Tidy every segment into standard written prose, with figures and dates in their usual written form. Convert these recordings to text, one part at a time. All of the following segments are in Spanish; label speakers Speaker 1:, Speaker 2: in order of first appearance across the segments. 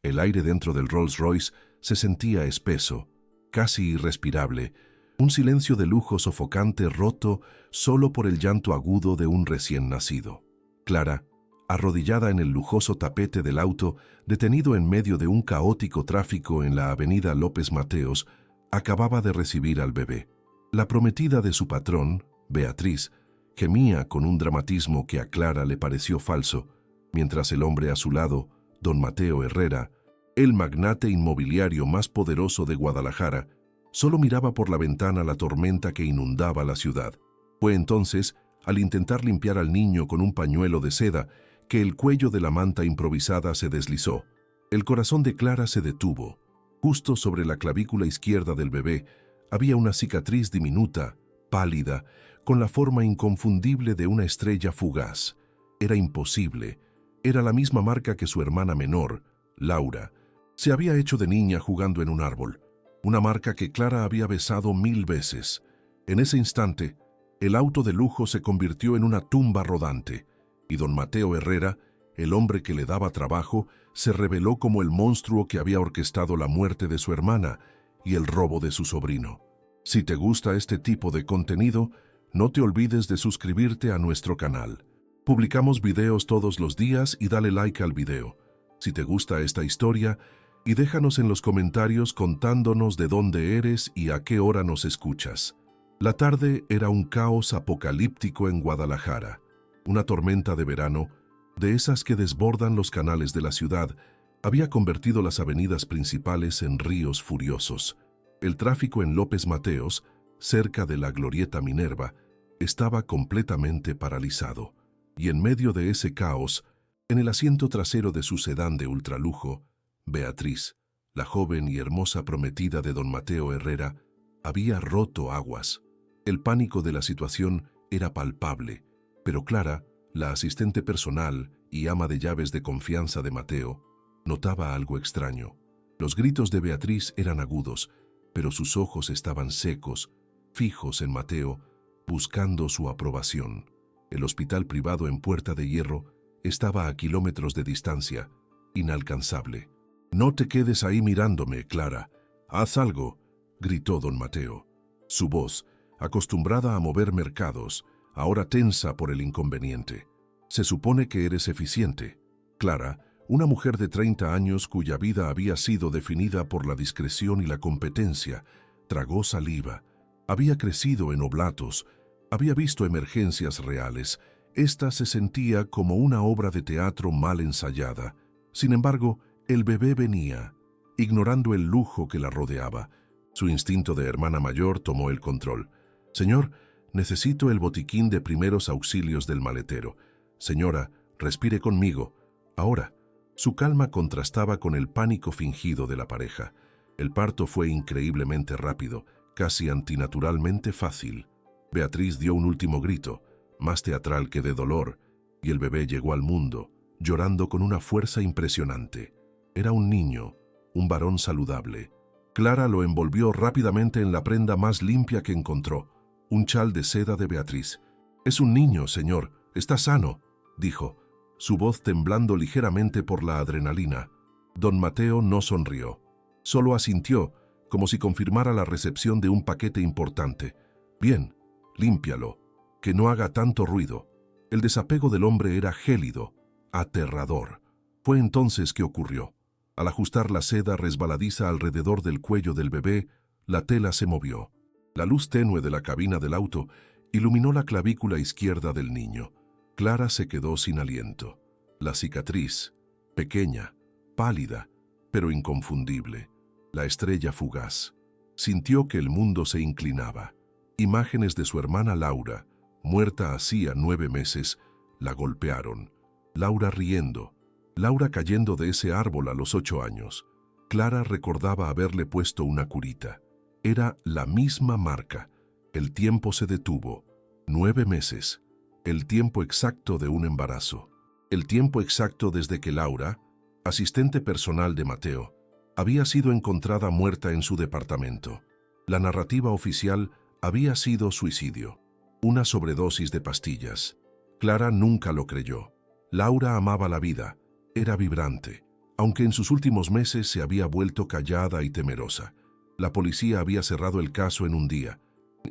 Speaker 1: El aire dentro del Rolls Royce se sentía espeso, casi irrespirable, un silencio de lujo sofocante roto solo por el llanto agudo de un recién nacido. Clara, arrodillada en el lujoso tapete del auto, detenido en medio de un caótico tráfico en la avenida López Mateos, acababa de recibir al bebé. La prometida de su patrón, Beatriz, gemía con un dramatismo que a Clara le pareció falso, mientras el hombre a su lado, don Mateo Herrera, el magnate inmobiliario más poderoso de Guadalajara, solo miraba por la ventana la tormenta que inundaba la ciudad. Fue entonces, al intentar limpiar al niño con un pañuelo de seda, que el cuello de la manta improvisada se deslizó. El corazón de Clara se detuvo. Justo sobre la clavícula izquierda del bebé había una cicatriz diminuta, pálida, con la forma inconfundible de una estrella fugaz. Era imposible. Era la misma marca que su hermana menor, Laura. Se había hecho de niña jugando en un árbol. Una marca que Clara había besado 1000 veces. En ese instante, el auto de lujo se convirtió en una tumba rodante, y don Mateo Herrera, el hombre que le daba trabajo, se reveló como el monstruo que había orquestado la muerte de su hermana y el robo de su sobrino. Si te gusta este tipo de contenido, no te olvides de suscribirte a nuestro canal. Publicamos videos todos los días y dale like al video. Si te gusta esta historia, y déjanos en los comentarios contándonos de dónde eres y a qué hora nos escuchas. La tarde era un caos apocalíptico en Guadalajara. Una tormenta de verano, de esas que desbordan los canales de la ciudad, había convertido las avenidas principales en ríos furiosos. El tráfico en López Mateos, cerca de la Glorieta Minerva, estaba completamente paralizado. Y en medio de ese caos, en el asiento trasero de su sedán de ultralujo, Beatriz, la joven y hermosa prometida de don Mateo Herrera, había roto aguas. El pánico de la situación era palpable, pero Clara, la asistente personal y ama de llaves de confianza de Mateo, notaba algo extraño. Los gritos de Beatriz eran agudos, pero sus ojos estaban secos, fijos en Mateo, buscando su aprobación. El hospital privado en Puerta de Hierro estaba a kilómetros de distancia, inalcanzable. «No te quedes ahí mirándome, Clara. Haz algo», gritó don Mateo. Su voz, acostumbrada a mover mercados, ahora tensa por el inconveniente. «Se supone que eres eficiente». Clara, una mujer de 30 años cuya vida había sido definida por la discreción y la competencia, tragó saliva. Había crecido en oblatos, había visto emergencias reales. Esta se sentía como una obra de teatro mal ensayada. Sin embargo, el bebé venía, ignorando el lujo que la rodeaba. Su instinto de hermana mayor tomó el control. «Señor, necesito el botiquín de primeros auxilios del maletero. Señora, respire conmigo. Ahora». Su calma contrastaba con el pánico fingido de la pareja. El parto fue increíblemente rápido, casi antinaturalmente fácil. Beatriz dio un último grito, más teatral que de dolor, y el bebé llegó al mundo, llorando con una fuerza impresionante. Era un niño, un varón saludable. Clara lo envolvió rápidamente en la prenda más limpia que encontró, un chal de seda de Beatriz. «Es un niño, señor, está sano», dijo, su voz temblando ligeramente por la adrenalina. Don Mateo no sonrió, solo asintió, como si confirmara la recepción de un paquete importante. «Bien, límpialo, que no haga tanto ruido». El desapego del hombre era gélido, aterrador. Fue entonces que ocurrió. Al ajustar la seda resbaladiza alrededor del cuello del bebé, la tela se movió. La luz tenue de la cabina del auto iluminó la clavícula izquierda del niño. Clara se quedó sin aliento. La cicatriz, pequeña, pálida, pero inconfundible. La estrella fugaz. Sintió que el mundo se inclinaba. Imágenes de su hermana Laura, muerta hacía 9 meses, la golpearon. Laura riendo. Laura cayendo de ese árbol a los 8 años. Clara recordaba haberle puesto una curita. Era la misma marca. El tiempo se detuvo. 9 meses. El tiempo exacto de un embarazo. El tiempo exacto desde que Laura, asistente personal de Mateo, había sido encontrada muerta en su departamento. La narrativa oficial había sido suicidio. Una sobredosis de pastillas. Clara nunca lo creyó. Laura amaba la vida. Era vibrante, aunque en sus últimos meses se había vuelto callada y temerosa. La policía había cerrado el caso en un día.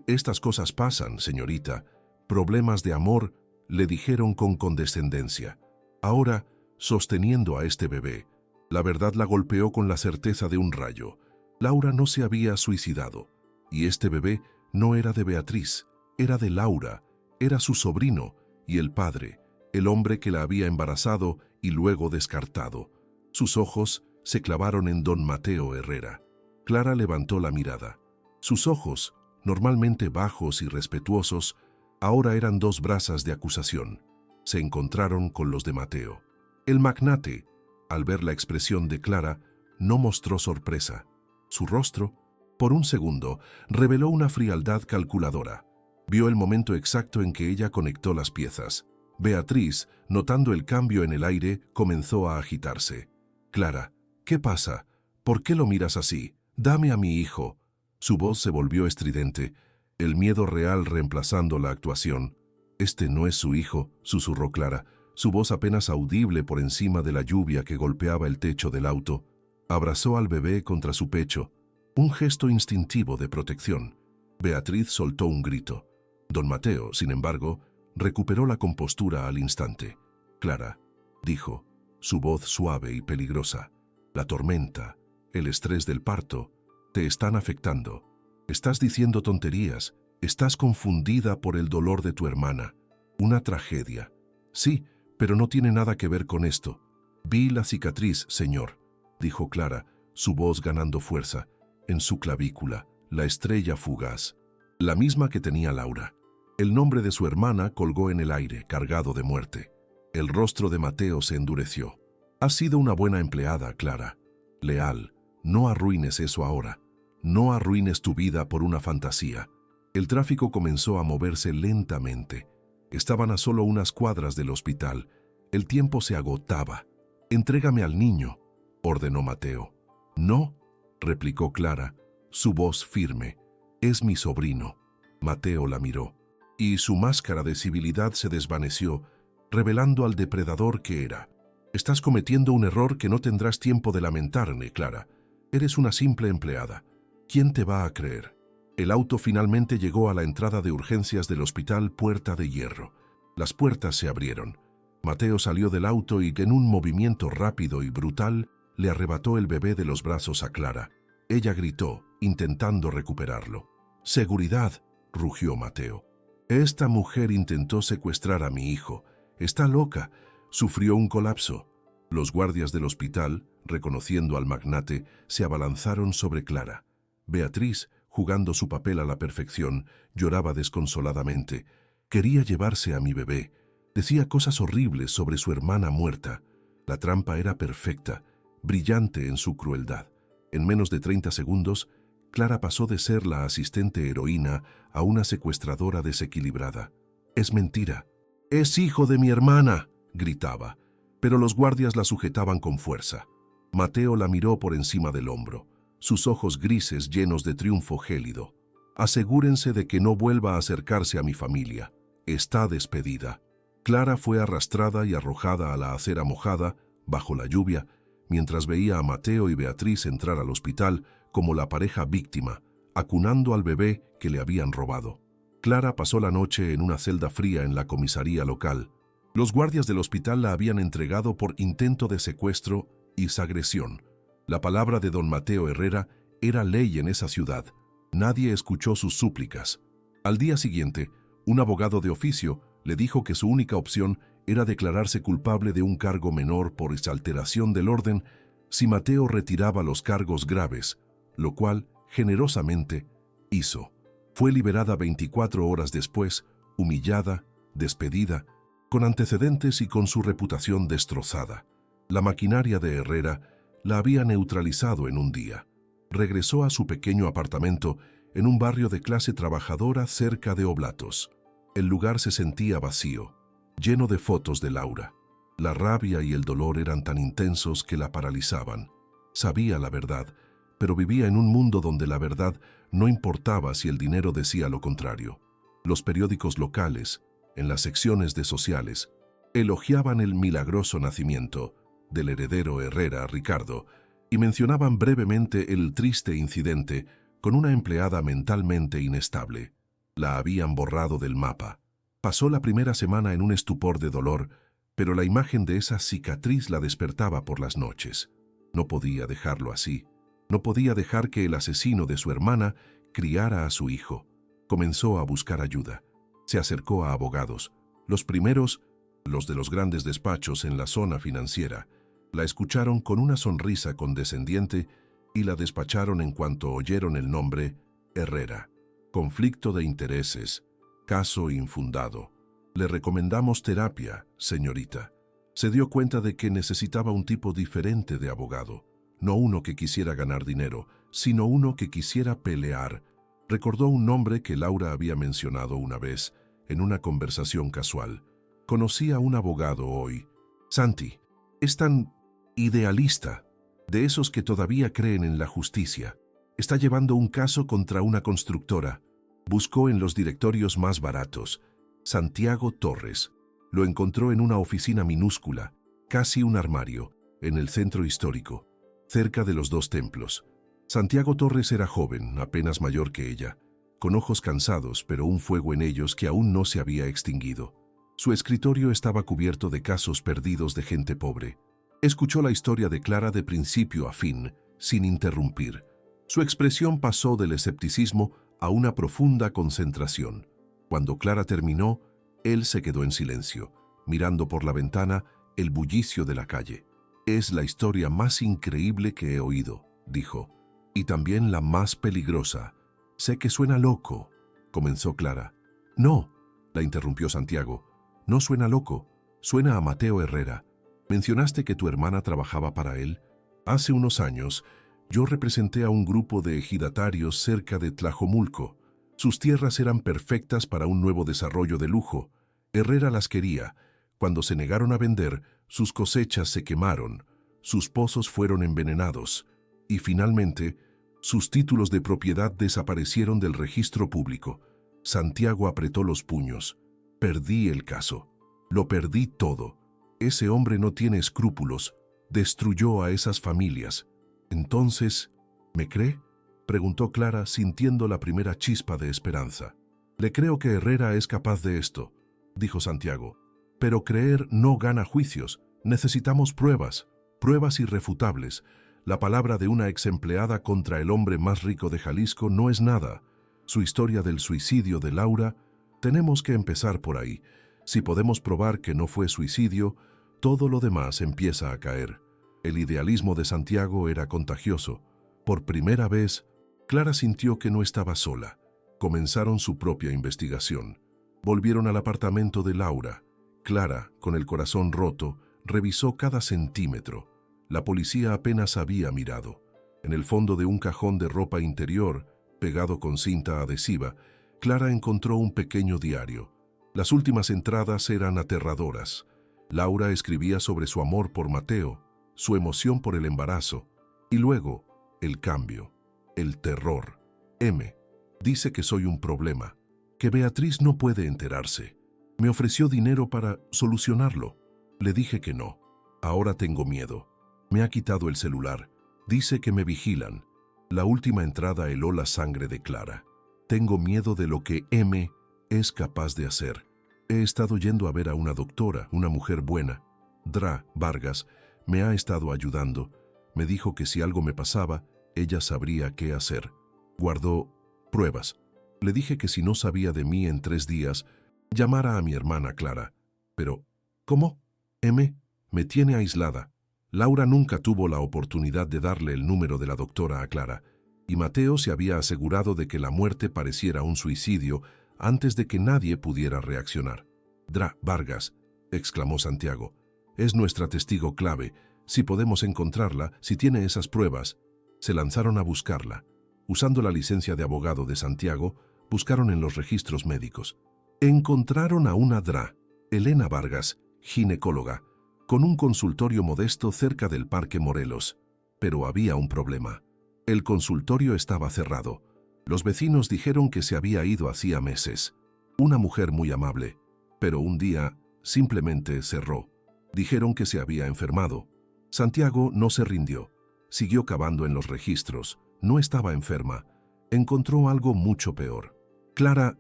Speaker 1: «Estas cosas pasan, señorita. Problemas de amor», le dijeron con condescendencia. Ahora, sosteniendo a este bebé, la verdad la golpeó con la certeza de un rayo. Laura no se había suicidado, y este bebé no era de Beatriz, era de Laura, era su sobrino y el padre, el hombre que la había embarazado y luego descartado. Sus ojos se clavaron en don Mateo Herrera. Clara levantó la mirada. Sus ojos, normalmente bajos y respetuosos, ahora eran dos brasas de acusación. Se encontraron con los de Mateo. El magnate, al ver la expresión de Clara, no mostró sorpresa. Su rostro, por un segundo, reveló una frialdad calculadora. Vio el momento exacto en que ella conectó las piezas. Beatriz, notando el cambio en el aire, comenzó a agitarse. «Clara, ¿qué pasa? ¿Por qué lo miras así? Dame a mi hijo». Su voz se volvió estridente, el miedo real reemplazando la actuación. «Este no es su hijo», susurró Clara, su voz apenas audible por encima de la lluvia que golpeaba el techo del auto. Abrazó al bebé contra su pecho, un gesto instintivo de protección. Beatriz soltó un grito. Don Mateo, sin embargo, recuperó la compostura al instante. «Clara», dijo, su voz suave y peligrosa, «la tormenta, el estrés del parto, te están afectando. Estás diciendo tonterías, estás confundida por el dolor de tu hermana. Una tragedia. Sí, pero no tiene nada que ver con esto. Vi la cicatriz, señor», dijo Clara, su voz ganando fuerza, «en su clavícula, la estrella fugaz, la misma que tenía Laura». El nombre de su hermana colgó en el aire, cargado de muerte. El rostro de Mateo se endureció. «Has sido una buena empleada, Clara. Leal, no arruines eso ahora. No arruines tu vida por una fantasía». El tráfico comenzó a moverse lentamente. Estaban a solo unas cuadras del hospital. El tiempo se agotaba. «Entrégame al niño», ordenó Mateo. «No», replicó Clara, su voz firme. «Es mi sobrino». Mateo la miró, y su máscara de civilidad se desvaneció, revelando al depredador que era. «Estás cometiendo un error que no tendrás tiempo de lamentarme, Clara. Eres una simple empleada. ¿Quién te va a creer?» El auto finalmente llegó a la entrada de urgencias del hospital Puerta de Hierro. Las puertas se abrieron. Mateo salió del auto y, en un movimiento rápido y brutal, le arrebató el bebé de los brazos a Clara. Ella gritó, intentando recuperarlo. «¡Seguridad!», rugió Mateo. «Esta mujer intentó secuestrar a mi hijo. Está loca. Sufrió un colapso». Los guardias del hospital, reconociendo al magnate, se abalanzaron sobre Clara. Beatriz, jugando su papel a la perfección, lloraba desconsoladamente. Quería llevarse a mi bebé. Decía cosas horribles sobre su hermana muerta. La trampa era perfecta, brillante en su crueldad. En menos de 30 segundos, Clara pasó de ser la asistente heroína a una secuestradora desequilibrada. «Es mentira. Es hijo de mi hermana», gritaba, pero los guardias la sujetaban con fuerza. Mateo la miró por encima del hombro, sus ojos grises llenos de triunfo gélido. «Asegúrense de que no vuelva a acercarse a mi familia. Está despedida». Clara fue arrastrada y arrojada a la acera mojada, bajo la lluvia, mientras veía a Mateo y Beatriz entrar al hospital como la pareja víctima, acunando al bebé que le habían robado. Clara pasó la noche en una celda fría en la comisaría local. Los guardias del hospital la habían entregado por intento de secuestro y agresión. La palabra de don Mateo Herrera era ley en esa ciudad. Nadie escuchó sus súplicas. Al día siguiente, un abogado de oficio le dijo que su única opción era declararse culpable de un cargo menor por exalteración del orden si Mateo retiraba los cargos graves, lo cual, generosamente, hizo. Fue liberada 24 horas después, humillada, despedida, con antecedentes y con su reputación destrozada. La maquinaria de Herrera la había neutralizado en un día. Regresó a su pequeño apartamento en un barrio de clase trabajadora cerca de Oblatos. El lugar se sentía vacío, lleno de fotos de Laura. La rabia y el dolor eran tan intensos que la paralizaban. Sabía la verdad, pero vivía en un mundo donde la verdad no importaba si el dinero decía lo contrario. Los periódicos locales, en las secciones de sociales, elogiaban el milagroso nacimiento. del heredero Herrera, Ricardo, y mencionaban brevemente el triste incidente con una empleada mentalmente inestable. La habían borrado del mapa. Pasó la primera semana en un estupor de dolor, pero la imagen de esa cicatriz la despertaba por las noches. No podía dejarlo así. No podía dejar que el asesino de su hermana criara a su hijo. Comenzó a buscar ayuda. Se acercó a abogados. Los primeros, los de los grandes despachos en la zona financiera, la escucharon con una sonrisa condescendiente y la despacharon en cuanto oyeron el nombre Herrera. Conflicto de intereses. Caso infundado. Le recomendamos terapia, señorita. Se dio cuenta de que necesitaba un tipo diferente de abogado. No uno que quisiera ganar dinero, sino uno que quisiera pelear. Recordó un nombre que Laura había mencionado una vez, en una conversación casual. Conocí a un abogado hoy. Santi, es tan idealista, de esos que todavía creen en la justicia. Está llevando un caso contra una constructora. Buscó en los directorios más baratos. Santiago Torres. Lo encontró en una oficina minúscula, casi un armario, en el centro histórico, cerca de los dos templos. Santiago Torres era joven, apenas mayor que ella, con ojos cansados, pero un fuego en ellos que aún no se había extinguido. Su escritorio estaba cubierto de casos perdidos de gente pobre. Escuchó la historia de Clara de principio a fin, sin interrumpir. Su expresión pasó del escepticismo a una profunda concentración. Cuando Clara terminó, él se quedó en silencio, mirando por la ventana el bullicio de la calle. «Es la historia más increíble que he oído», dijo, «y también la más peligrosa. Sé que suena loco», comenzó Clara. «No», la interrumpió Santiago, «no suena loco, suena a Mateo Herrera. Mencionaste que tu hermana trabajaba para él. Hace unos años, yo representé a un grupo de ejidatarios cerca de Tlajomulco. Sus tierras eran perfectas para un nuevo desarrollo de lujo. Herrera las quería. Cuando se negaron a vender, sus cosechas se quemaron, sus pozos fueron envenenados y finalmente sus títulos de propiedad desaparecieron del registro público. Santiago apretó los puños. Perdí el caso. Lo perdí todo. Ese hombre no tiene escrúpulos. Destruyó a esas familias. Entonces, ¿me cree?, preguntó Clara, sintiendo la primera chispa de esperanza. «Le creo que Herrera es capaz de esto», dijo Santiago. «Pero creer no gana juicios. Necesitamos pruebas, pruebas irrefutables. La palabra de una exempleada contra el hombre más rico de Jalisco no es nada. Su historia del suicidio de Laura, tenemos que empezar por ahí. Si podemos probar que no fue suicidio, todo lo demás empieza a caer». El idealismo de Santiago era contagioso. Por primera vez, Clara sintió que no estaba sola. Comenzaron su propia investigación. Volvieron al apartamento de Laura. Clara, con el corazón roto, revisó cada centímetro. La policía apenas había mirado. En el fondo de un cajón de ropa interior, pegado con cinta adhesiva, Clara encontró un pequeño diario. Las últimas entradas eran aterradoras. Laura escribía sobre su amor por Mateo, su emoción por el embarazo, y luego, el cambio, el terror. M. Dice que soy un problema, que Beatriz no puede enterarse. Me ofreció dinero para solucionarlo. Le dije que no. Ahora tengo miedo. Me ha quitado el celular. Dice que me vigilan. La última entrada heló la sangre de Clara. Tengo miedo de lo que M es capaz de hacer. He estado yendo a ver a una doctora, una mujer buena. Dra Vargas me ha estado ayudando. Me dijo que si algo me pasaba, ella sabría qué hacer. Guardó pruebas. Le dije que si no sabía de mí en 3 días, llamara a mi hermana Clara. Pero, ¿cómo? M me tiene aislada. Laura nunca tuvo la oportunidad de darle el número de la doctora a Clara, y Mateo se había asegurado de que la muerte pareciera un suicidio antes de que nadie pudiera reaccionar. Dra Vargas, exclamó Santiago, es nuestra testigo clave. Si podemos encontrarla, si tiene esas pruebas. Se lanzaron a buscarla. Usando la licencia de abogado de Santiago, buscaron en los registros médicos. Encontraron a una Dra, Elena Vargas, ginecóloga, con un consultorio modesto cerca del Parque Morelos. Pero había un problema. El consultorio estaba cerrado. Los vecinos dijeron que se había ido hacía meses. Una mujer muy amable, pero un día simplemente cerró. Dijeron que se había enfermado. Santiago no se rindió. Siguió cavando en los registros. No estaba enferma. Encontró algo mucho peor. Clara,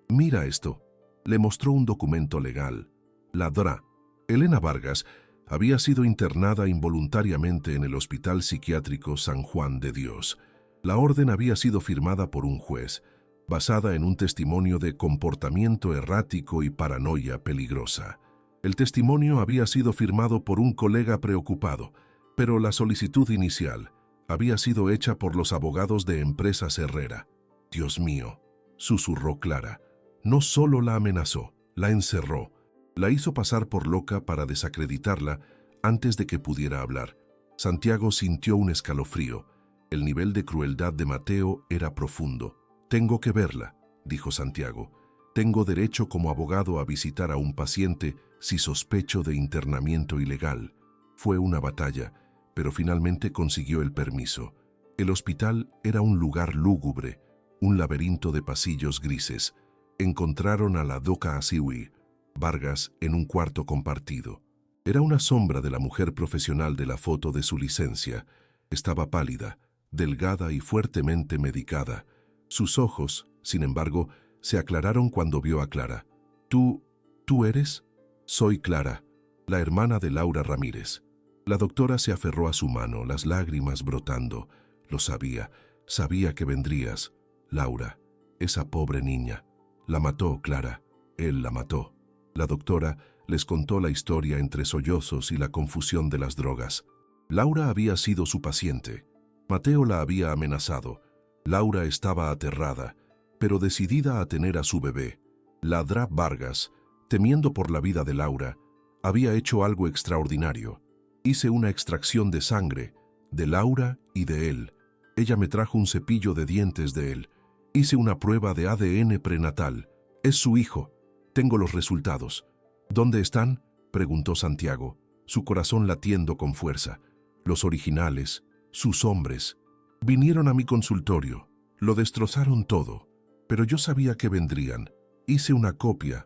Speaker 1: mira esto. Le mostró un documento legal. La DRA. Elena Vargas había sido internada involuntariamente en el Hospital Psiquiátrico San Juan de Dios. La orden había sido firmada por un juez, basada en un testimonio de comportamiento errático y paranoia peligrosa. El testimonio había sido firmado por un colega preocupado, pero la solicitud inicial había sido hecha por los abogados de Empresas Herrera. Dios mío, susurró Clara. No solo la amenazó, la encerró. La hizo pasar por loca para desacreditarla antes de que pudiera hablar. Santiago sintió un escalofrío. El nivel de crueldad de Mateo era profundo. Tengo que verla, dijo Santiago. Tengo derecho como abogado a visitar a un paciente si sospecho de internamiento ilegal. Fue una batalla, pero finalmente consiguió el permiso. El hospital era un lugar lúgubre, un laberinto de pasillos grises. Encontraron a la Doca Asiwi, Vargas, en un cuarto compartido. Era una sombra de la mujer profesional de la foto de su licencia. Estaba pálida, delgada y fuertemente medicada. Sus ojos, sin embargo, se aclararon cuando vio a Clara. ¿Tú eres? Soy Clara, la hermana de Laura Ramírez. La doctora se aferró a su mano, las lágrimas brotando. Lo sabía que vendrías. Laura, esa pobre niña. La mató, Clara. Él la mató. La doctora les contó la historia entre sollozos y la confusión de las drogas. Laura había sido su paciente. Mateo la había amenazado. Laura estaba aterrada, pero decidida a tener a su bebé. La DRA Vargas, temiendo por la vida de Laura, había hecho algo extraordinario. Hice una extracción de sangre, de Laura y de él. Ella me trajo un cepillo de dientes de él. Hice una prueba de ADN prenatal. Es su hijo. Tengo los resultados. ¿Dónde están?, preguntó Santiago, su corazón latiendo con fuerza. Los originales, sus hombres. Vinieron a mi consultorio. Lo destrozaron todo. Pero yo sabía que vendrían. Hice una copia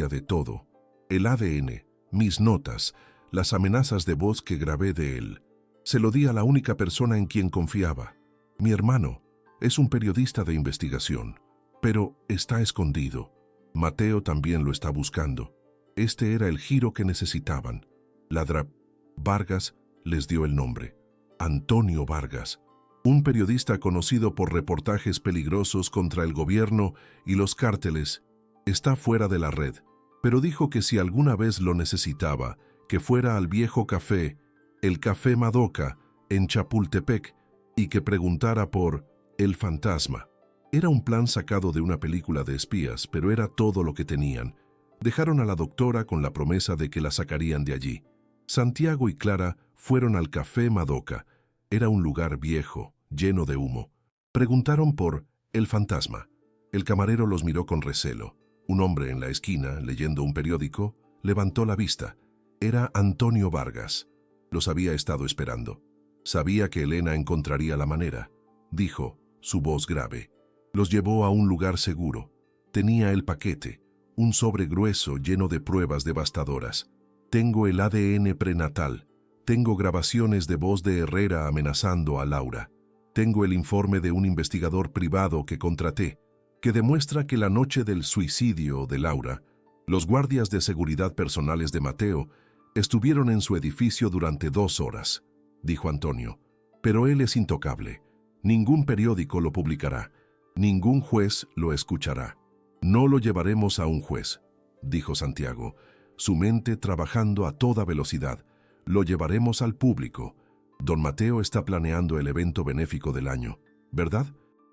Speaker 1: de todo. El ADN, mis notas, las amenazas de voz que grabé de él. Se lo di a la única persona en quien confiaba. Mi hermano es un periodista de investigación, pero está escondido. Mateo también lo está buscando. Este era el giro que necesitaban. Ladra Vargas les dio el nombre. Antonio Vargas, un periodista conocido por reportajes peligrosos contra el gobierno y los cárteles, está fuera de la red, pero dijo que si alguna vez lo necesitaba, que fuera al viejo café, el Café Madoka, en Chapultepec, y que preguntara por El Fantasma. Era un plan sacado de una película de espías, pero era todo lo que tenían. Dejaron a la doctora con la promesa de que la sacarían de allí. Santiago y Clara fueron al Café Madoka. Era un lugar viejo, lleno de humo. Preguntaron por El Fantasma. El camarero los miró con recelo. Un hombre en la esquina, leyendo un periódico, levantó la vista. Era Antonio Vargas. Los había estado esperando. Sabía que Elena encontraría la manera. Dijo, su voz grave. Los llevó a un lugar seguro. Tenía el paquete, un sobre grueso lleno de pruebas devastadoras. Tengo el ADN prenatal. Tengo grabaciones de voz de Herrera amenazando a Laura. Tengo el informe de un investigador privado que contraté, que demuestra que la noche del suicidio de Laura, los guardias de seguridad personales de Mateo estuvieron en su edificio durante 2 horas, dijo Antonio. Pero él es intocable. Ningún periódico lo publicará. Ningún juez lo escuchará. No lo llevaremos a un juez, dijo Santiago, su mente trabajando a toda velocidad. Lo llevaremos al público. Don Mateo está planeando el evento benéfico del año, ¿verdad?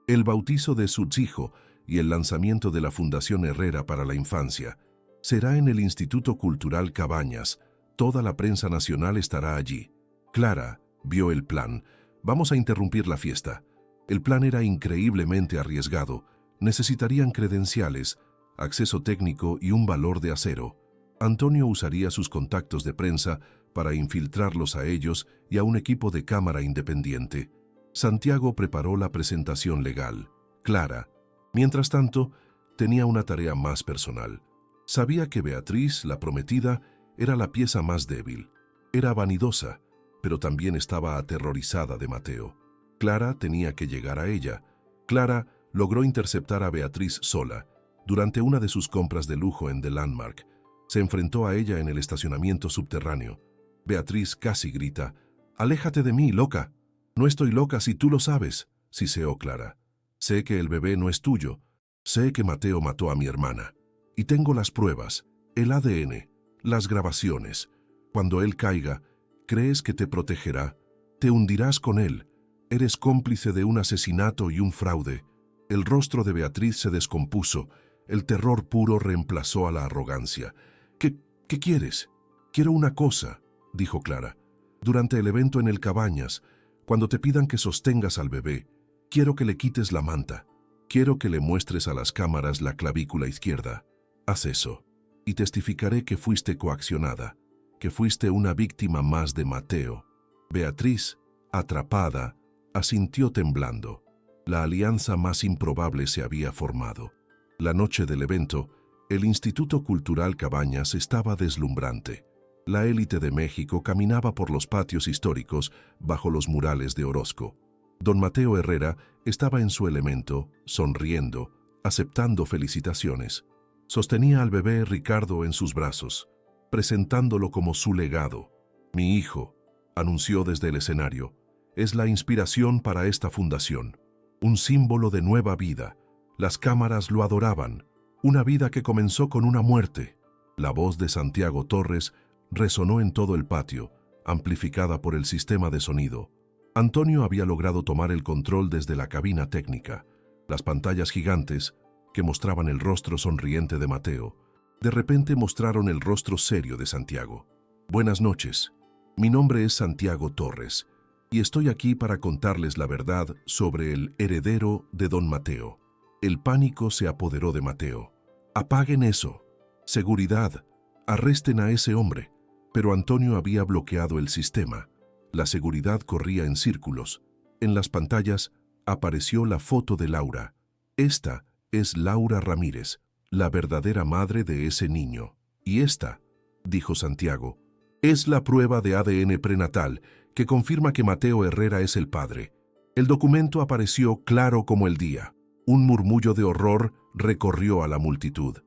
Speaker 1: El bautizo de su hijo y el lanzamiento de la Fundación Herrera para la Infancia. Será en el Instituto Cultural Cabañas. Toda la prensa nacional estará allí. Clara vio el plan. Vamos a interrumpir la fiesta. El plan era increíblemente arriesgado. Necesitarían credenciales, acceso técnico y un valor de acero. Antonio usaría sus contactos de prensa para infiltrarlos a ellos y a un equipo de cámara independiente. Santiago preparó la presentación legal. Clara, mientras tanto, tenía una tarea más personal. Sabía que Beatriz, la prometida, era la pieza más débil. Era vanidosa. pero también estaba aterrorizada de Mateo. Clara tenía que llegar a ella. Clara logró interceptar a Beatriz sola. Durante una de sus compras de lujo en The Landmark, se enfrentó a ella en el estacionamiento subterráneo. Beatriz casi grita: «¡Aléjate de mí, loca!». «No estoy loca si tú lo sabes», siseó Clara. «Sé que el bebé no es tuyo. Sé que Mateo mató a mi hermana. Y tengo las pruebas, el ADN, las grabaciones. Cuando él caiga, ¿crees que te protegerá? Te hundirás con él. Eres cómplice de un asesinato y un fraude». El rostro de Beatriz se descompuso. El terror puro reemplazó a la arrogancia. ¿Qué quieres? «Quiero una cosa», dijo Clara. «Durante el evento en el Cabañas, cuando te pidan que sostengas al bebé, quiero que le quites la manta. Quiero que le muestres a las cámaras la clavícula izquierda. Haz eso, y testificaré que fuiste coaccionada, que fuiste una víctima más de Mateo». Beatriz, atrapada, asintió temblando. La alianza más improbable se había formado. La noche del evento, el Instituto Cultural Cabañas estaba deslumbrante. La élite de México caminaba por los patios históricos bajo los murales de Orozco. Don Mateo Herrera estaba en su elemento, sonriendo, aceptando felicitaciones. Sostenía al bebé Ricardo en sus brazos, presentándolo como su legado. «Mi hijo», anunció desde el escenario, «es la inspiración para esta fundación. Un símbolo de nueva vida. Las cámaras lo adoraban. Una vida que comenzó con una muerte». La voz de Santiago Torres resonó en todo el patio, amplificada por el sistema de sonido. Antonio había logrado tomar el control desde la cabina técnica. Las pantallas gigantes, que mostraban el rostro sonriente de Mateo, de repente mostraron el rostro serio de Santiago. «Buenas noches. Mi nombre es Santiago Torres, y estoy aquí para contarles la verdad sobre el heredero de don Mateo». El pánico se apoderó de Mateo. «Apaguen eso. Seguridad. Arresten a ese hombre». Pero Antonio había bloqueado el sistema. La seguridad corría en círculos. En las pantallas apareció la foto de Laura. «Esta es Laura Ramírez, la verdadera madre de ese niño. Y esta», dijo Santiago, «es la prueba de ADN prenatal que confirma que Mateo Herrera es el padre». El documento apareció claro como el día. Un murmullo de horror recorrió a la multitud.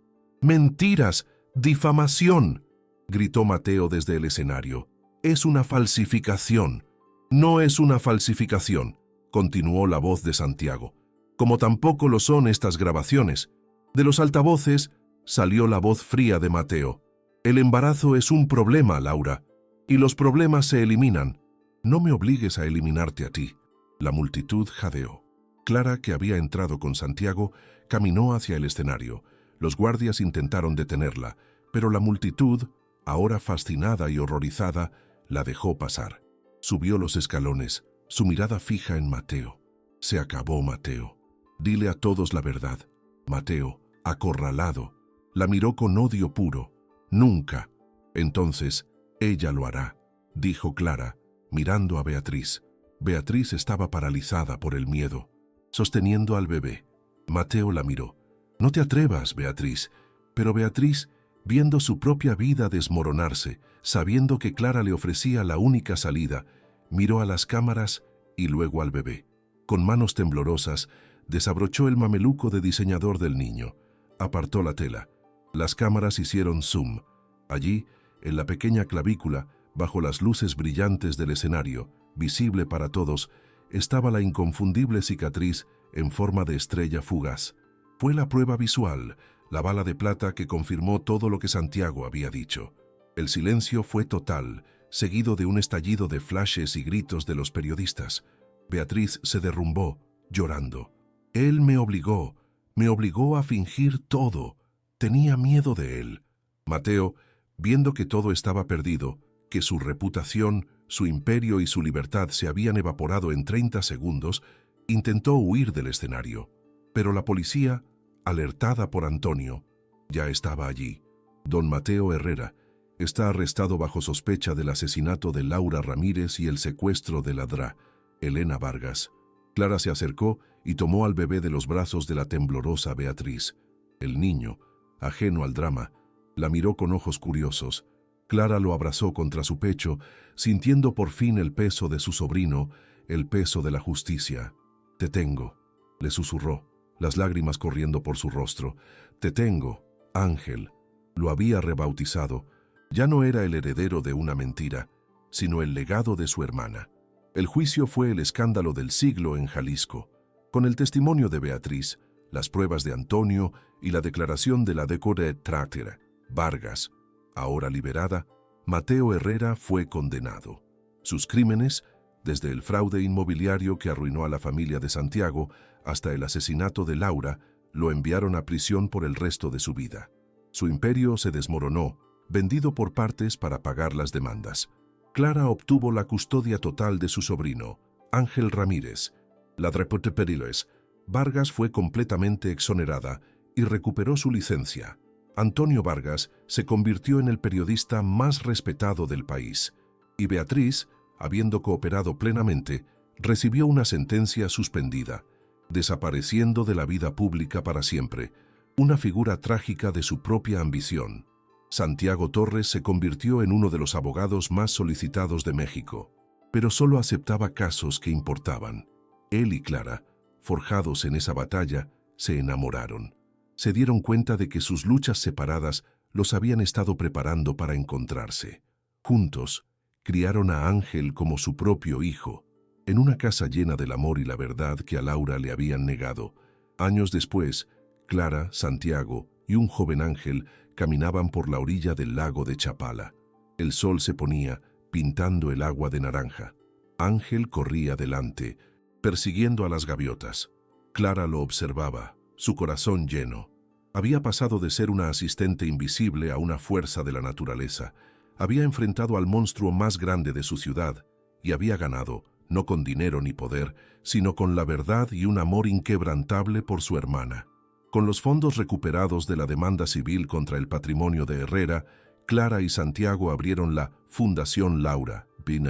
Speaker 1: «¡Mentiras! ¡Difamación!», gritó Mateo desde el escenario. «Es una falsificación». «No es una falsificación», continuó la voz de Santiago. «Como tampoco lo son estas grabaciones». De los altavoces salió la voz fría de Mateo. «El embarazo es un problema, Laura, y los problemas se eliminan. No me obligues a eliminarte a ti». La multitud jadeó. Clara, que había entrado con Santiago, caminó hacia el escenario. Los guardias intentaron detenerla, pero la multitud, ahora fascinada y horrorizada, la dejó pasar. Subió los escalones, su mirada fija en Mateo. «Se acabó, Mateo. Dile a todos la verdad». Mateo, acorralado, la miró con odio puro. «Nunca». «Entonces, ella lo hará», dijo Clara, mirando a Beatriz. Beatriz estaba paralizada por el miedo, sosteniendo al bebé. Mateo la miró. «No te atrevas, Beatriz». Pero Beatriz, viendo su propia vida desmoronarse, sabiendo que Clara le ofrecía la única salida, miró a las cámaras y luego al bebé. Con manos temblorosas, desabrochó el mameluco de diseñador del niño. Apartó la tela. Las cámaras hicieron zoom. Allí, en la pequeña clavícula, bajo las luces brillantes del escenario, visible para todos, estaba la inconfundible cicatriz en forma de estrella fugaz. Fue la prueba visual, la bala de plata que confirmó todo lo que Santiago había dicho. El silencio fue total, seguido de un estallido de flashes y gritos de los periodistas. Beatriz se derrumbó, llorando. «Él me obligó a fingir todo. Tenía miedo de él». Mateo, viendo que todo estaba perdido, que su reputación, su imperio y su libertad se habían evaporado en 30 segundos, intentó huir del escenario. Pero la policía, alertada por Antonio, ya estaba allí. Don Mateo Herrera está arrestado bajo sospecha del asesinato de Laura Ramírez y el secuestro de la Dra. Elena Vargas. Clara se acercó y tomó al bebé de los brazos de la temblorosa Beatriz. El niño, ajeno al drama, la miró con ojos curiosos. Clara lo abrazó contra su pecho, sintiendo por fin el peso de su sobrino, el peso de la justicia. «Te tengo», le susurró, las lágrimas corriendo por su rostro. «Te tengo, Ángel». Lo había rebautizado. Ya no era el heredero de una mentira, sino el legado de su hermana. El juicio fue el escándalo del siglo en Jalisco. Con el testimonio de Beatriz, las pruebas de Antonio y la declaración de la declaratoria Vargas, ahora liberada, Mateo Herrera fue condenado. Sus crímenes, desde el fraude inmobiliario que arruinó a la familia de Santiago hasta el asesinato de Laura, lo enviaron a prisión por el resto de su vida. Su imperio se desmoronó, vendido por partes para pagar las demandas. Clara obtuvo la custodia total de su sobrino, Ángel Ramírez. La Periles. Vargas fue completamente exonerada y recuperó su licencia. Antonio Vargas se convirtió en el periodista más respetado del país, y Beatriz, habiendo cooperado plenamente, recibió una sentencia suspendida, desapareciendo de la vida pública para siempre, una figura trágica de su propia ambición. Santiago Torres se convirtió en uno de los abogados más solicitados de México, pero solo aceptaba casos que importaban. Él y Clara, forjados en esa batalla, se enamoraron. Se dieron cuenta de que sus luchas separadas los habían estado preparando para encontrarse. Juntos, criaron a Ángel como su propio hijo, en una casa llena del amor y la verdad que a Laura le habían negado. Años después, Clara, Santiago y un joven Ángel caminaban por la orilla del lago de Chapala. El sol se ponía, pintando el agua de naranja. Ángel corría delante, persiguiendo a las gaviotas. Clara lo observaba, su corazón lleno. Había pasado de ser una asistente invisible a una fuerza de la naturaleza. Había enfrentado al monstruo más grande de su ciudad y había ganado, no con dinero ni poder, sino con la verdad y un amor inquebrantable por su hermana. Con los fondos recuperados de la demanda civil contra el patrimonio de Herrera, Clara y Santiago abrieron la Fundación Laura Pina,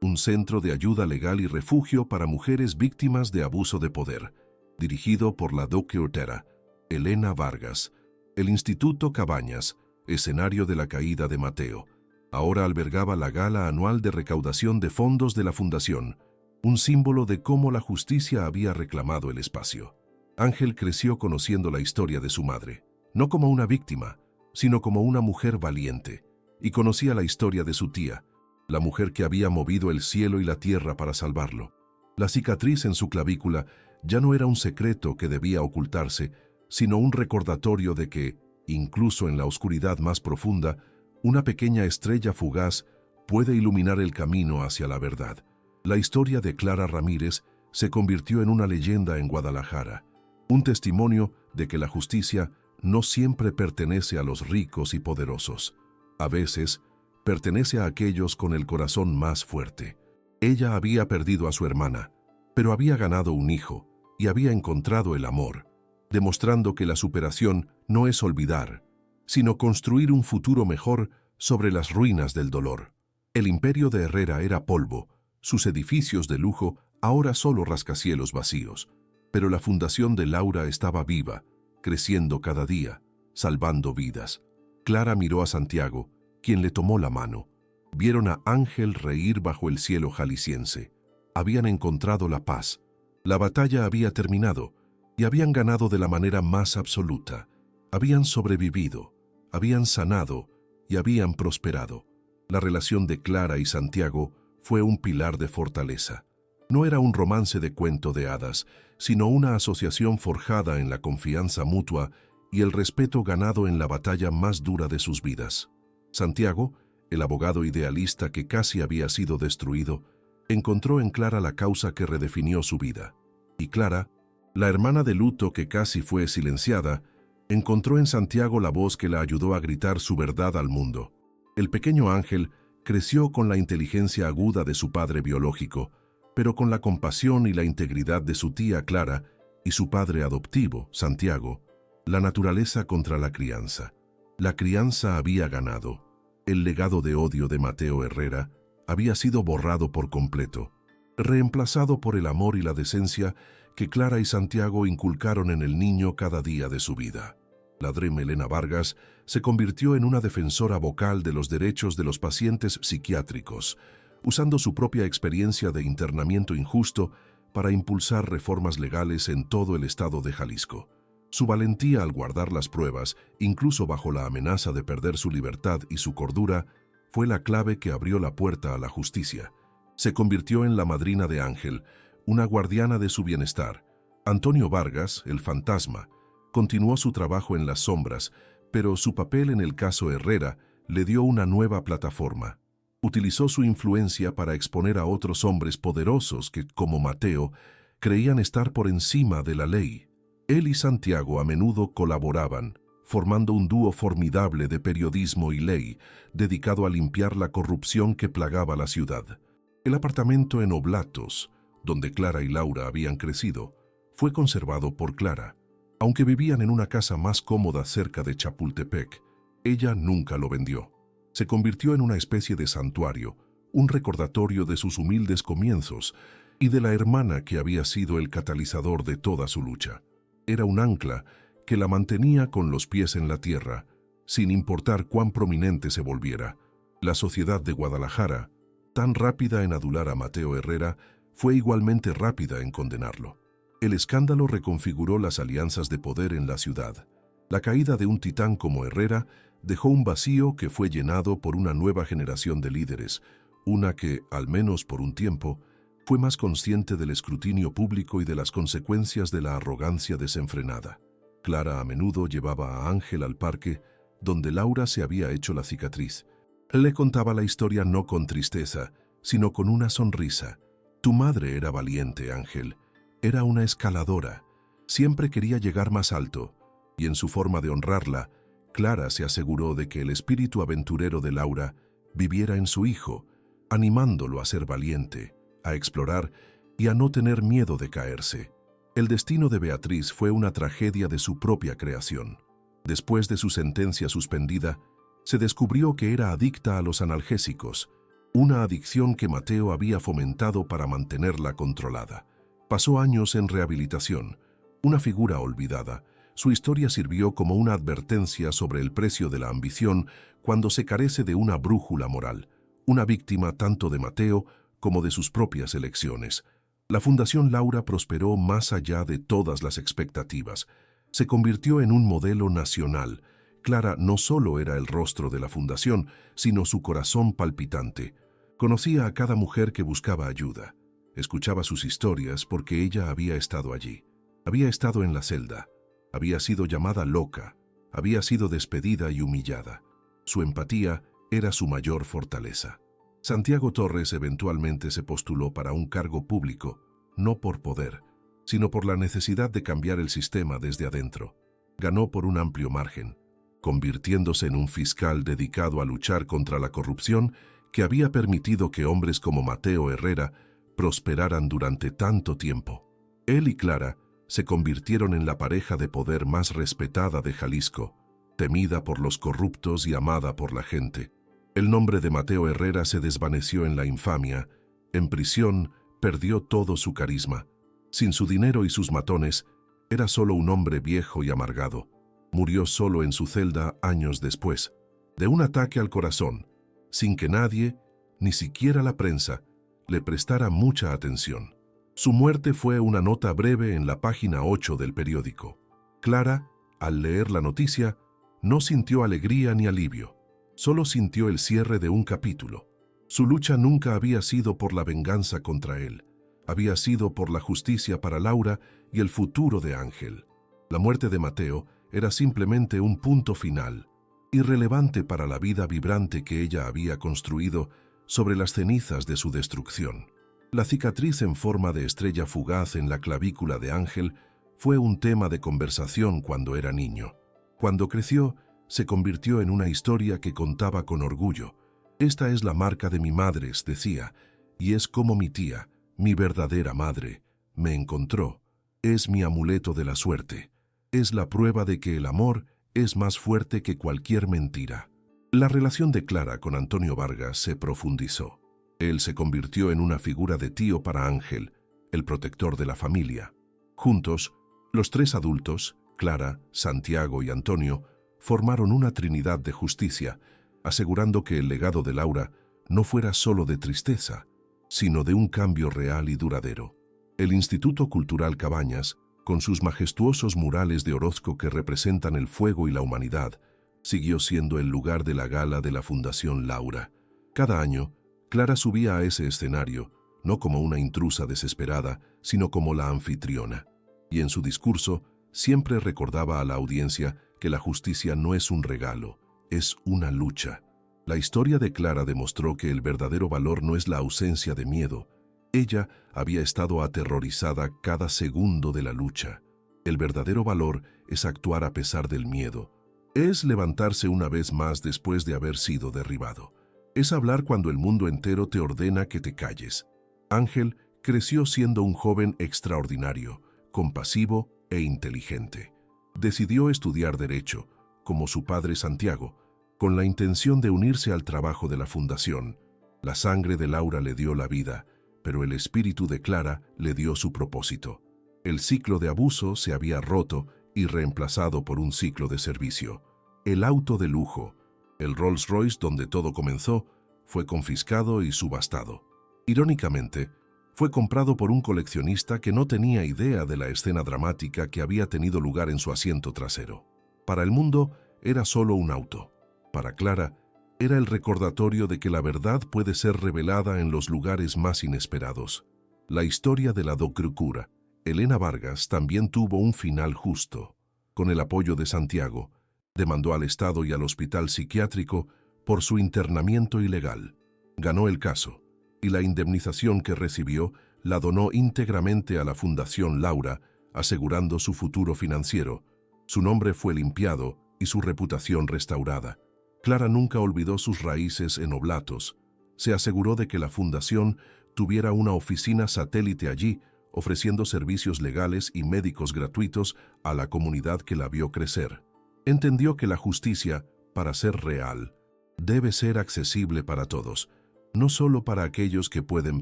Speaker 1: un centro de ayuda legal y refugio para mujeres víctimas de abuso de poder, dirigido por la doctora Elena Vargas. El Instituto Cabañas, escenario de la caída de Mateo, ahora albergaba la gala anual de recaudación de fondos de la fundación, un símbolo de cómo la justicia había reclamado el espacio. Ángel creció conociendo la historia de su madre, no como una víctima, sino como una mujer valiente, y conocía la historia de su tía, la mujer que había movido el cielo y la tierra para salvarlo. La cicatriz en su clavícula ya no era un secreto que debía ocultarse, sino un recordatorio de que, incluso en la oscuridad más profunda, una pequeña estrella fugaz puede iluminar el camino hacia la verdad. La historia de Clara Ramírez se convirtió en una leyenda en Guadalajara, un testimonio de que la justicia no siempre pertenece a los ricos y poderosos. A veces, pertenece a aquellos con el corazón más fuerte. Ella había perdido a su hermana, pero había ganado un hijo y había encontrado el amor, demostrando que la superación no es olvidar, sino construir un futuro mejor sobre las ruinas del dolor. El imperio de Herrera era polvo, sus edificios de lujo ahora solo rascacielos vacíos, pero la fundación de Laura estaba viva, creciendo cada día, salvando vidas. Clara miró a Santiago, quien le tomó la mano. Vieron a Ángel reír bajo el cielo jalisciense. Habían encontrado la paz. La batalla había terminado y habían ganado de la manera más absoluta. Habían sobrevivido, habían sanado y habían prosperado. La relación de Clara y Santiago fue un pilar de fortaleza. No era un romance de cuento de hadas, sino una asociación forjada en la confianza mutua y el respeto ganado en la batalla más dura de sus vidas. Santiago, el abogado idealista que casi había sido destruido, encontró en Clara la causa que redefinió su vida. Y Clara, la hermana de luto que casi fue silenciada, encontró en Santiago la voz que la ayudó a gritar su verdad al mundo. El pequeño Ángel creció con la inteligencia aguda de su padre biológico, pero con la compasión y la integridad de su tía Clara y su padre adoptivo, Santiago, la naturaleza contra la crianza. La crianza había ganado. El legado de odio de Mateo Herrera había sido borrado por completo, reemplazado por el amor y la decencia que Clara y Santiago inculcaron en el niño cada día de su vida. La Dr. Elena Vargas se convirtió en una defensora vocal de los derechos de los pacientes psiquiátricos, usando su propia experiencia de internamiento injusto para impulsar reformas legales en todo el estado de Jalisco. Su valentía al guardar las pruebas, incluso bajo la amenaza de perder su libertad y su cordura, fue la clave que abrió la puerta a la justicia. Se convirtió en la madrina de Ángel, una guardiana de su bienestar. Antonio Vargas, el fantasma, continuó su trabajo en las sombras, pero su papel en el caso Herrera le dio una nueva plataforma. Utilizó su influencia para exponer a otros hombres poderosos que, como Mateo, creían estar por encima de la ley. Él y Santiago a menudo colaboraban, formando un dúo formidable de periodismo y ley, dedicado a limpiar la corrupción que plagaba la ciudad. El apartamento en Oblatos, donde Clara y Laura habían crecido, fue conservado por Clara. Aunque vivían en una casa más cómoda cerca de Chapultepec, ella nunca lo vendió. Se convirtió en una especie de santuario, un recordatorio de sus humildes comienzos y de la hermana que había sido el catalizador de toda su lucha. Era un ancla que la mantenía con los pies en la tierra, sin importar cuán prominente se volviera. La sociedad de Guadalajara, tan rápida en adular a Mateo Herrera, fue igualmente rápida en condenarlo. El escándalo reconfiguró las alianzas de poder en la ciudad. La caída de un titán como Herrera dejó un vacío que fue llenado por una nueva generación de líderes, una que, al menos por un tiempo, fue más consciente del escrutinio público y de las consecuencias de la arrogancia desenfrenada. Clara a menudo llevaba a Ángel al parque, donde Laura se había hecho la cicatriz. Le contaba la historia no con tristeza, sino con una sonrisa. Tu madre era valiente, Ángel. Era una escaladora. Siempre quería llegar más alto, y en su forma de honrarla, Clara se aseguró de que el espíritu aventurero de Laura viviera en su hijo, animándolo a ser valiente, a explorar y a no tener miedo de caerse. El destino de Beatriz fue una tragedia de su propia creación. Después de su sentencia suspendida, se descubrió que era adicta a los analgésicos, una adicción que Mateo había fomentado para mantenerla controlada. Pasó años en rehabilitación, una figura olvidada. Su historia sirvió como una advertencia sobre el precio de la ambición cuando se carece de una brújula moral, una víctima tanto de Mateo como de sus propias elecciones. La Fundación Laura prosperó más allá de todas las expectativas. Se convirtió en un modelo nacional. Clara no solo era el rostro de la fundación, sino su corazón palpitante. Conocía a cada mujer que buscaba ayuda. Escuchaba sus historias porque ella había estado allí. Había estado en la celda. Había sido llamada loca, había sido despedida y humillada. Su empatía era su mayor fortaleza. Santiago Torres eventualmente se postuló para un cargo público, no por poder, sino por la necesidad de cambiar el sistema desde adentro. Ganó por un amplio margen, convirtiéndose en un fiscal dedicado a luchar contra la corrupción que había permitido que hombres como Mateo Herrera prosperaran durante tanto tiempo. Él y Clara se convirtieron en la pareja de poder más respetada de Jalisco, temida por los corruptos y amada por la gente. El nombre de Mateo Herrera se desvaneció en la infamia. En prisión perdió todo su carisma. Sin su dinero y sus matones, era solo un hombre viejo y amargado. Murió solo en su celda años después, de un ataque al corazón, sin que nadie, ni siquiera la prensa, le prestara mucha atención. Su muerte fue una nota breve en la página 8 del periódico. Clara, al leer la noticia, no sintió alegría ni alivio, solo sintió el cierre de un capítulo. Su lucha nunca había sido por la venganza contra él, había sido por la justicia para Laura y el futuro de Ángel. La muerte de Mateo era simplemente un punto final, irrelevante para la vida vibrante que ella había construido sobre las cenizas de su destrucción. La cicatriz en forma de estrella fugaz en la clavícula de Ángel fue un tema de conversación cuando era niño. Cuando creció, se convirtió en una historia que contaba con orgullo. Esta es la marca de mi madre, decía, y es como mi tía, mi verdadera madre, me encontró. Es mi amuleto de la suerte. Es la prueba de que el amor es más fuerte que cualquier mentira. La relación de Clara con Antonio Vargas se profundizó. Él se convirtió en una figura de tío para Ángel, el protector de la familia. Juntos, los tres adultos, Clara, Santiago y Antonio formaron una trinidad de justicia, asegurando que el legado de Laura no fuera solo de tristeza, sino de un cambio real y duradero. El Instituto Cultural Cabañas, con sus majestuosos murales de Orozco que representan el fuego y la humanidad, siguió siendo el lugar de la gala de la Fundación Laura. Cada año, Clara subía a ese escenario, no como una intrusa desesperada, sino como la anfitriona. Y en su discurso, siempre recordaba a la audiencia que la justicia no es un regalo, es una lucha. La historia de Clara demostró que el verdadero valor no es la ausencia de miedo. Ella había estado aterrorizada cada segundo de la lucha. El verdadero valor es actuar a pesar del miedo. Es levantarse una vez más después de haber sido derribado. Es hablar cuando el mundo entero te ordena que te calles. Ángel creció siendo un joven extraordinario, compasivo e inteligente. Decidió estudiar Derecho, como su padre Santiago, con la intención de unirse al trabajo de la Fundación. La sangre de Laura le dio la vida, pero el espíritu de Clara le dio su propósito. El ciclo de abuso se había roto y reemplazado por un ciclo de servicio. El auto de lujo, el Rolls Royce donde todo comenzó, fue confiscado y subastado. Irónicamente, fue comprado por un coleccionista que no tenía idea de la escena dramática que había tenido lugar en su asiento trasero. Para el mundo era solo un auto. Para Clara, era el recordatorio de que la verdad puede ser revelada en los lugares más inesperados. La historia de la doctora Elena Vargas también tuvo un final justo. Con el apoyo de Santiago, demandó al Estado y al hospital psiquiátrico por su internamiento ilegal. Ganó el caso, y la indemnización que recibió la donó íntegramente a la Fundación Laura, asegurando su futuro financiero. Su nombre fue limpiado y su reputación restaurada. Clara nunca olvidó sus raíces en Oblatos. Se aseguró de que la Fundación tuviera una oficina satélite allí, ofreciendo servicios legales y médicos gratuitos a la comunidad que la vio crecer. Entendió que la justicia, para ser real, debe ser accesible para todos, no solo para aquellos que pueden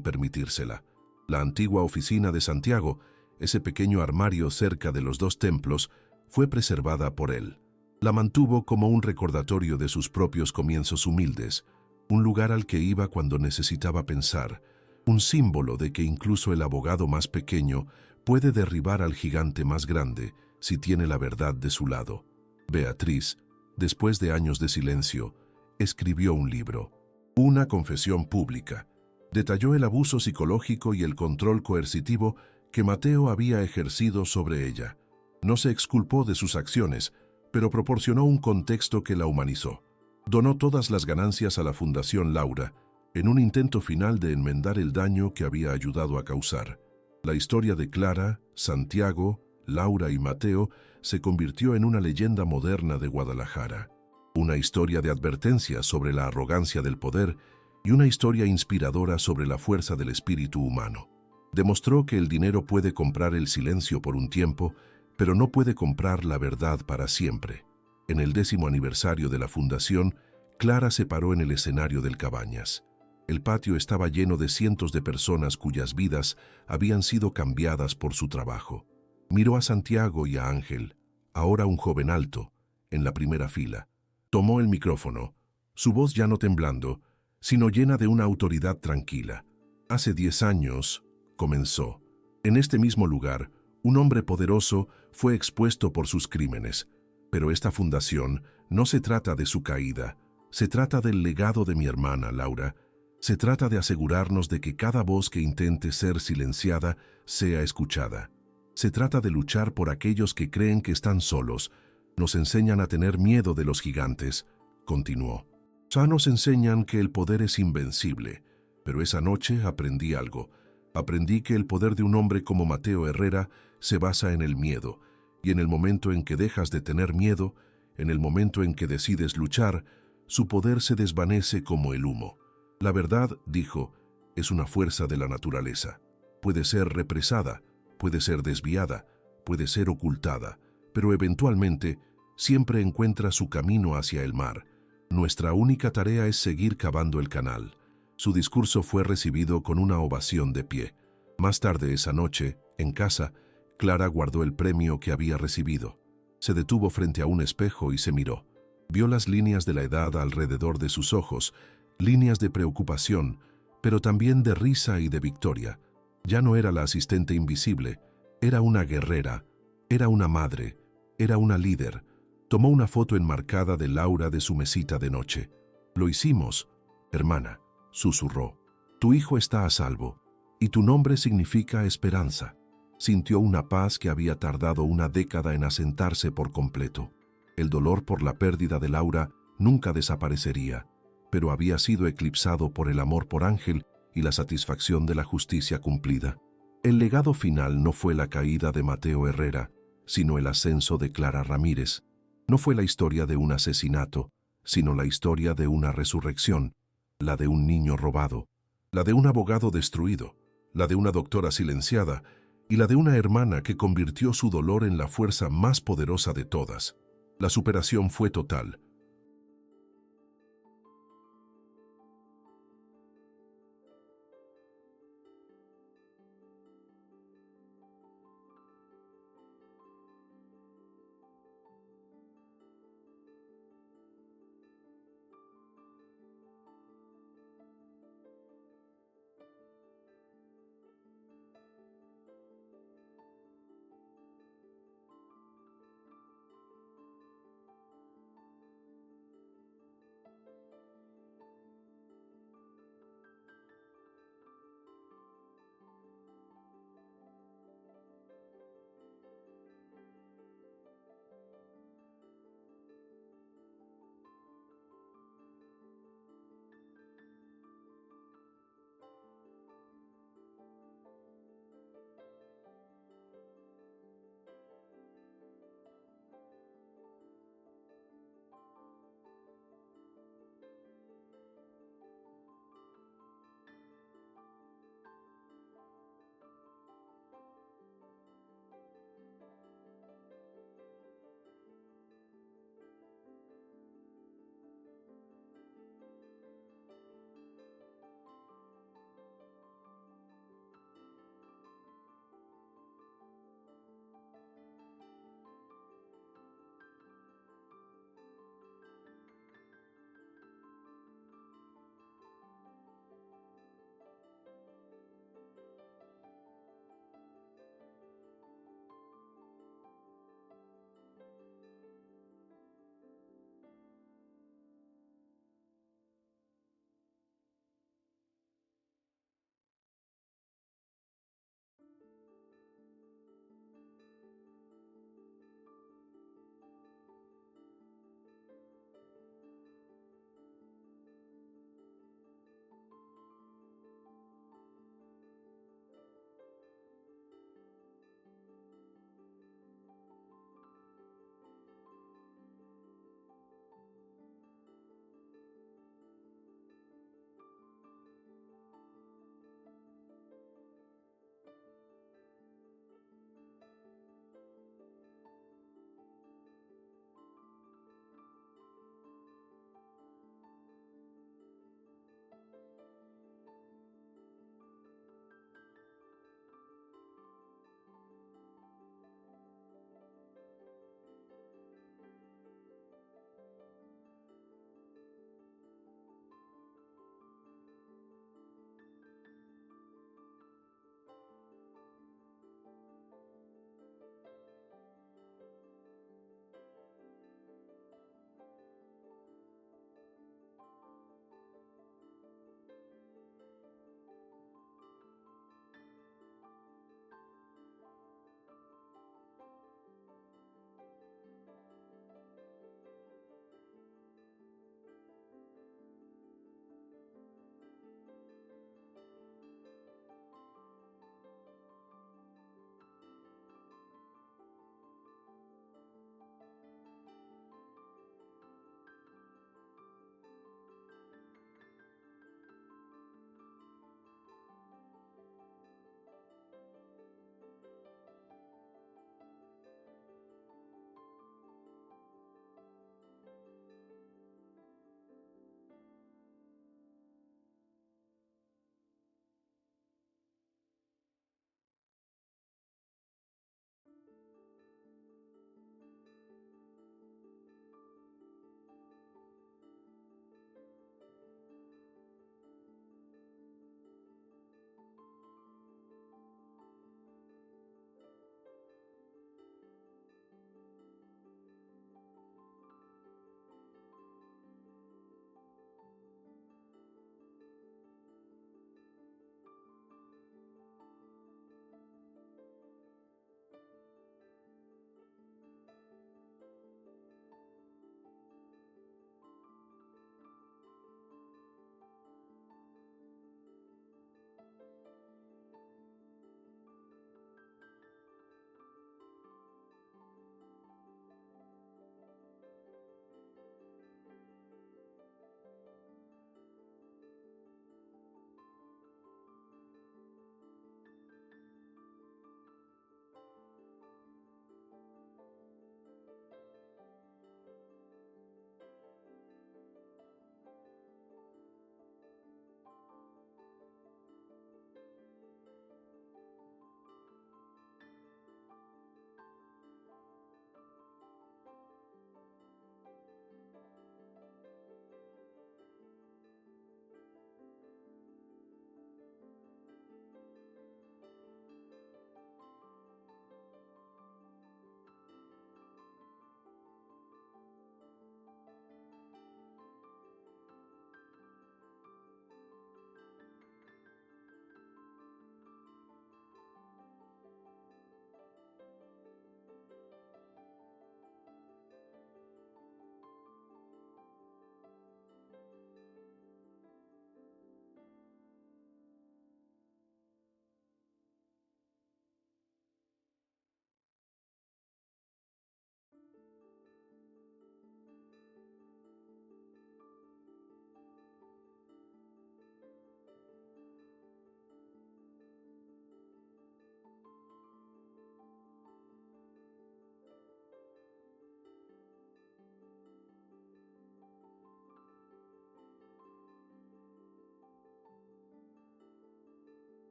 Speaker 1: permitírsela. La antigua oficina de Santiago, ese pequeño armario cerca de los dos templos, fue preservada por él. La mantuvo como un recordatorio de sus propios comienzos humildes, un lugar al que iba cuando necesitaba pensar, un símbolo de que incluso el abogado más pequeño puede derribar al gigante más grande si tiene la verdad de su lado. Beatriz, después de años de silencio, escribió un libro, Una confesión pública. Detalló el abuso psicológico y el control coercitivo que Mateo había ejercido sobre ella. No se exculpó de sus acciones, pero proporcionó un contexto que la humanizó. Donó todas las ganancias a la Fundación Laura, en un intento final de enmendar el daño que había ayudado a causar. La historia de Clara, Santiago, Laura y Mateo se convirtió en una leyenda moderna de Guadalajara. Una historia de advertencia sobre la arrogancia del poder y una historia inspiradora sobre la fuerza del espíritu humano. Demostró que el dinero puede comprar el silencio por un tiempo, pero no puede comprar la verdad para siempre. En el 10º aniversario de la Fundación, Clara se paró en el escenario del Cabañas. El patio estaba lleno de cientos de personas cuyas vidas habían sido cambiadas por su trabajo. Miró a Santiago y a Ángel, ahora un joven alto, en la primera fila. Tomó el micrófono, su voz ya no temblando, sino llena de una autoridad tranquila. Hace 10 años, comenzó. En este mismo lugar, un hombre poderoso fue expuesto por sus crímenes. Pero esta fundación no se trata de su caída, se trata del legado de mi hermana, Laura. Se trata de asegurarnos de que cada voz que intente ser silenciada sea escuchada. Se trata de luchar por aquellos que creen que están solos. Nos enseñan a tener miedo de los gigantes, continuó. Ya nos enseñan que el poder es invencible, pero esa noche aprendí algo. Aprendí que el poder de un hombre como Mateo Herrera se basa en el miedo, y en el momento en que dejas de tener miedo, en el momento en que decides luchar, su poder se desvanece como el humo. La verdad, dijo, es una fuerza de la naturaleza. Puede ser represada, puede ser desviada, puede ser ocultada, pero eventualmente siempre encuentra su camino hacia el mar. Nuestra única tarea es seguir cavando el canal. Su discurso fue recibido con una ovación de pie. Más tarde esa noche, en casa, Clara guardó el premio que había recibido. Se detuvo frente a un espejo y se miró. Vio las líneas de la edad alrededor de sus ojos, líneas de preocupación, pero también de risa y de victoria. Ya no era la asistente invisible, era una guerrera, era una madre, era una líder. Tomó una foto enmarcada de Laura de su mesita de noche. «Lo hicimos, hermana», susurró. «Tu hijo está a salvo, y tu nombre significa esperanza». Sintió una paz que había tardado una década en asentarse por completo. El dolor por la pérdida de Laura nunca desaparecería, pero había sido eclipsado por el amor por Ángel y la satisfacción de la justicia cumplida. El legado final no fue la caída de Mateo Herrera, sino el ascenso de Clara Ramírez. No fue la historia de un asesinato, sino la historia de una resurrección, la de un niño robado, la de un abogado destruido, la de una doctora silenciada y la de una hermana que convirtió su dolor en la fuerza más poderosa de todas. La superación fue total,